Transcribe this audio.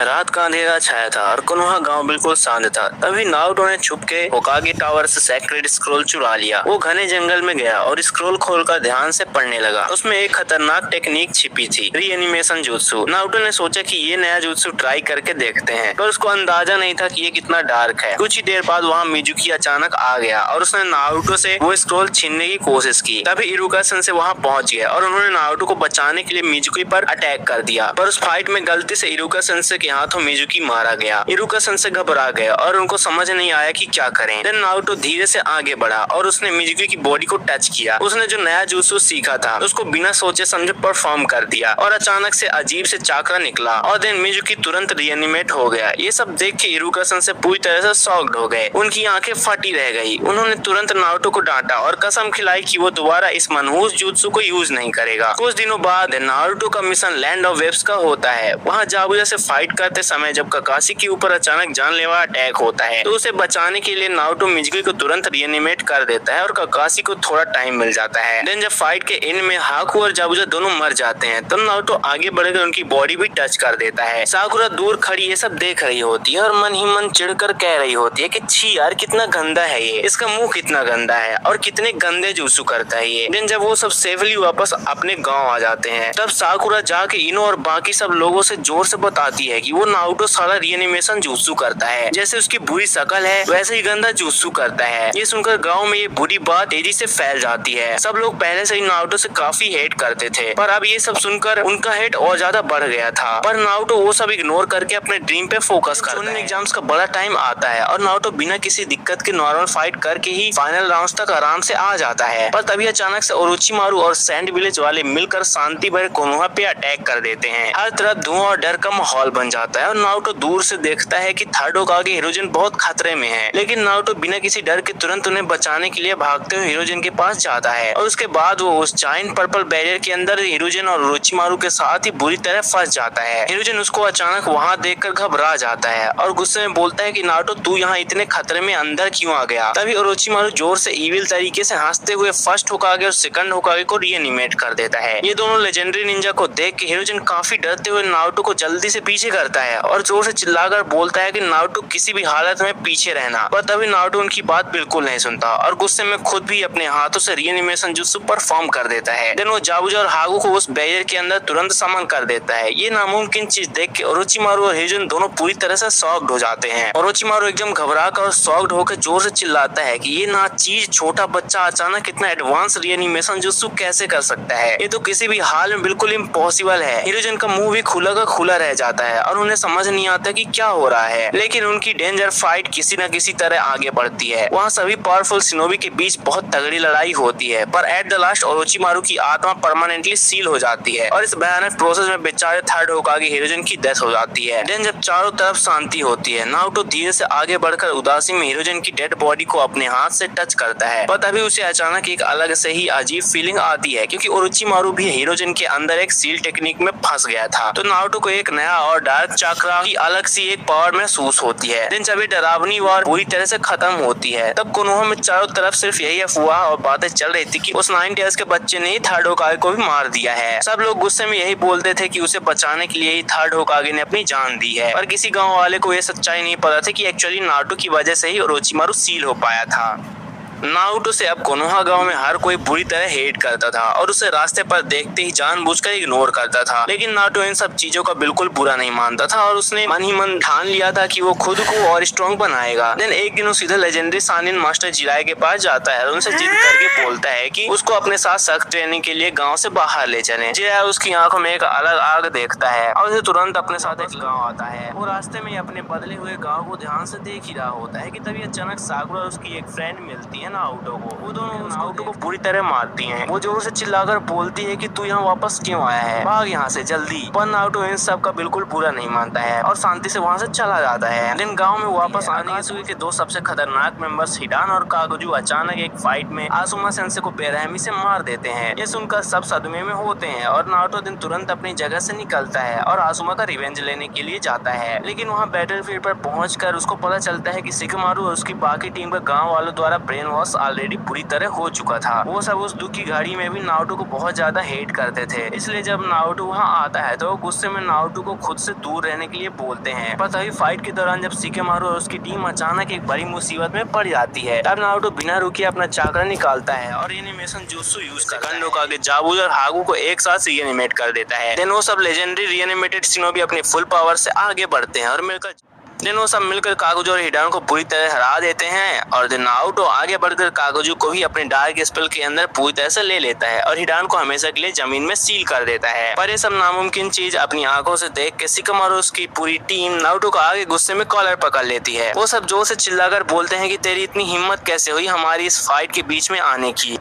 रात का अंधेरा छाया था और कोनोहा गांव बिल्कुल शांत था। तभी नारुतो ने छुप के होकागे टावर से सेक्रेड स्क्रोल चुरा लिया। वो घने जंगल में गया और स्क्रोल खोलकर ध्यान से पढ़ने लगा। उसमें एक खतरनाक टेक्निक छिपी थी, रीएनिमेशन जुत्सु। नारुतो ने सोचा कि ये नया जुत्सु ट्राई करके देखते हैं, पर उसको अंदाजा नहीं था कि ये कितना डार्क है। कुछ ही देर बाद वहाँ मिजुकी अचानक आ गया और उसने नारुतो से वो स्क्रोल छीनने की कोशिश की। तभी इरुका सेंसेई वहाँ पहुँच गया और उन्होंने नारुतो को बचाने के लिए मिजुकी पर अटैक कर दिया। पर उस फाइट में गलती से इरुका सेंसेई के हाथों मिजुकी मारा गया। इरुका सेंसेई घबरा गया और उनको समझ नहीं आया कि क्या करें। देन नारुतो धीरे से आगे बढ़ा और उसने मिजुकी की बॉडी को टच किया। उसने जो नया जुत्सु सीखा था उसको बिना सोचे समझे परफॉर्म कर दिया और अचानक से अजीब से चाकरा निकला और देन मिजुकी तुरंत रीएनिमेट हो गया। ये सब देख के इरुका सेंसेई पूरी तरह से शॉक्ड हो गए। उनकी आंखें फटी रह गई। उन्होंने तुरंत नारुतो को डांटा और कसम खिलाई कि वो दोबारा इस मनहूस जुत्सु को यूज नहीं करेगा। कुछ दिनों बाद नारुतो का मिशन लैंड ऑफ वेव्स का होता है। वहाँ जाबुया से फाइट करते समय जब काकाशी के ऊपर अचानक जानलेवा अटैक होता है तो उसे बचाने के लिए नारुतो मिजुकी को तुरंत रीएनिमेट कर देता है और काकाशी को थोड़ा टाइम मिल जाता है। देन जब फाइट के एंड में हाकू और जाबुया दोनों मर जाते हैं तब नारुतो आगे बढ़कर उनकी बॉडी भी टच कर देता है। साकुरा दूर खड़ी ये सब देख रही होती है और मन ही मन चिढ़कर कह रही होती है कि छी यार, कितना गंदा है ये, इसका मुंह कितना गंदा है और कितने गंदे जुत्सु करता है ये। देन जब वो सब सेफली वापस अपने गाँव आ जाते हैं तब साकुरा जाके इनो और बाकी सब लोगों से जोर से बताती है कि वो नारुतो सारा रीएनिमेशन जुत्सु करता है। जैसे उसकी बुरी शकल है वैसे ही गंदा जुत्सु करता है। ये सुनकर गांव में ये बुरी बात तेजी से फैल जाती है। सब लोग पहले से ही नारुतो से काफी हेट करते थे, पर अब ये सब सुनकर उनका हेट और ज्यादा बढ़ गया था। पर नारुतो वो सब इग्नोर करके अपने ड्रीम पे फोकस करता है। एग्जाम्स का बड़ा टाइम आता है और नारुतो बिना किसी दिक्कत के नॉर्मल फाइट करके ही फाइनल राउंड तक आराम से आ जाता है। पर तभी अचानक से ओरोचिमारू और सैंड विलेज वाले मिलकर शांति भरे कोनोहा पे अटैक कर देते हैं। हर तरफ धुआं और डर का माहौल बन जाता है और नारुतो दूर से देखता है कि थर्ड होकागे हिरोजिन बहुत खतरे में है। लेकिन नारुतो बिना किसी डर के तुरंत उन्हें बचाने के लिए भागते हुए हिरोजिन के पास जाता है और उसके बाद वो उस जायंट पर्पल बैरियर के अंदर हिरोजिन और ओरोचिमारू के साथ ही बुरी तरह फंस जाता है। हिरोजिन उसको अचानक वहाँ देखकर घबरा जाता है और गुस्से में बोलता है कि नारुतो तू यहाँ इतने खतरे में अंदर क्यों आ गया। तभी ओरोचिमारू जोर से इविल तरीके से हंसते हुए फर्स्ट होकागे और सेकंड होकागे को रीएनिमेट कर देता है। ये दोनों लेजेंडरी निंजा को देख के हिरोजिन काफी डरते हुए नारुतो को जल्दी से पीछे करता है और जोर से चिल्लाकर बोलता है कि नारुतो किसी भी हालत में पीछे रहना। पर तभी नारुतो उनकी बात बिल्कुल नहीं सुनता और गुस्से में खुद भी अपने हाथों से रीएनिमेशन जुत्सु परफॉर्म कर देता है। देन वो जाबुया और हागू को उस बैरियर के अंदर तुरंत समन कर देता है। ये नामुमकिन चीज देख के ओरोचिमारू और हिरोजिन दोनों पूरी तरह से शॉक्ड हो जाते हैं। ओरोचिमारू एकदम घबरा कर और शॉक्ड होकर जोर से चिल्लाता है कि ये ना चीज छोटा बच्चा अचानक इतना एडवांस रीएनिमेशन जुत्सु कैसे कर सकता है, ये तो किसी भी हाल में बिल्कुल इम्पॉसिबल है। हिरोजिन का मुंह भी खुला का खुला रह जाता है और उन्हें समझ नहीं आता कि क्या हो रहा है। लेकिन उनकी डेंजर फाइट किसी न किसी तरह आगे बढ़ती है। वहाँ सभी पावरफुल शिनोबी के बीच बहुत तगड़ी लड़ाई होती है, पर एट द लास्ट ओरोचिमारू की आत्मा परमानेंटली सील हो जाती है और इस भयानक प्रोसेस में बेचारे थर्ड होकागे हिरोजिन की डेथ हो जाती है। देन जब चारों तरफ शांति होती है नारुतो धीरे से आगे बढ़कर उदासी में हिरोजिन की डेड बॉडी को अपने हाथ से टच करता है। पर तभी उसे अचानक एक अलग से ही अजीब फीलिंग आती है क्योंकि ओरोचिमारू भी हिरोजिन के अंदर एक सील टेक्निक में फंस गया था। तो नारुतो को एक नया और डार्क चाक्रा की अलग सी एक पावर महसूस होती है। दिन जब ये डरावनी वार पूरी तरह से खत्म होती है तब कोनोहा में चारों तरफ सिर्फ यही अफवाह और बातें चल रही थी कि उस 9 इयर्स के बच्चे ने ही थर्ड होकागे को भी मार दिया है। सब लोग गुस्से में यही बोलते थे कि उसे बचाने के लिए ही थर्ड होकागे ने अपनी जान दी है। पर किसी गाँव वाले को ये सच्चाई नहीं पता था कि एक्चुअली नारुतो की वजह से ही ओरोचिमारू सील हो पाया था। नारुतो से अब कोनोहा गांव में हर कोई बुरी तरह हेट करता था और उसे रास्ते पर देखते ही जानबूझकर इग्नोर करता था। लेकिन नारुतो इन सब चीजों का बिल्कुल बुरा नहीं मानता था और उसने मन ही मन ठान लिया था कि वो खुद को और स्ट्रॉन्ग बनाएगा। देन एक दिन वो सीधा लेजेंडरी सानिन मास्टर जिराय के पास जाता है और उनसे जिद करके बोलता है कि उसको अपने साथ सख्त ट्रेनिंग के लिए गाँव से बाहर ले चले। जिराय उसकी आंखों में एक अलग आग देखता है और उसे तुरंत अपने साथ एक गाँव आता है। वो रास्ते में अपने बदले हुए गाँव को ध्यान से देख ही रहा होता है कि तभी अचानक साकुरा और उसकी एक फ्रेंड मिलती है नारुतो को। वो दोनों नारुतो को बुरी तरह मारती हैं। वो जोर से चिल्लाकर बोलती है कि तू यहाँ वापस क्यों आया है, भाग यहाँ से जल्दी। पर नारुतो इन सब का बिल्कुल बुरा नहीं मानता है और शांति से वहाँ से चला जाता है। दिन गांव में वापस आने के दो सबसे खतरनाक मेंबर्स हिडान और कागुजू अचानक एक फाइट में आसुमा सेंसेई को बेरहमी से मार देते हैं। ये सुनकर सब सदमे में होते हैं और नारुतो दिन तुरंत अपनी जगह से निकलता है और आसुमा का रिवेंज लेने के लिए जाता है। लेकिन वहाँ बैटलफील्ड पर पहुंचकर उसको पता चलता है कि शिकमारू और उसकी बाकी टीम का गाँव वालों द्वारा ब्रेन लॉस ऑलरेडी पूरी तरह हो चुका था। वो सब उस दुखी घड़ी में भी नारुतो को बहुत ज्यादा हेट करते थे। इसलिए जब नारुतो वहाँ आता है तो वो गुस्से में नारुतो को खुद से दूर रहने के लिए बोलते हैं। पर तभी फाइट के दौरान जब शिकेमारू और उसकी टीम अचानक एक बड़ी मुसीबत में पड़ जाती है, तब नारुतो बिना रुके अपना चाकरा निकालता है और एनिमेशन जुत्सु यूज करता है। होकागे जाबुल और हागु को एक साथ रीएनिमेट कर देता है। देन वो सब लेजेंडरी रीएनिमेटेड शिनोबी अपनी फुल पावर से आगे बढ़ते हैं और मिलकर कागुजो और हिडान को पूरी तरह हरा देते हैं। और देन नारुतो आगे बढ़कर कागुजो को भी अपने डार्क स्पेल के अंदर पूरी तरह से ले लेता है और हिडान को हमेशा के लिए जमीन में सील कर देता है। पर ये सब नामुमकिन चीज अपनी आंखों से देख के शिकेमारू उसकी पूरी टीम नारुतो को आगे गुस्से में कॉलर पकड़ लेती है। वो सब जोर से चिल्लाकर बोलते हैं कि तेरी इतनी हिम्मत कैसे हुई हमारी इस फाइट के बीच में आने की।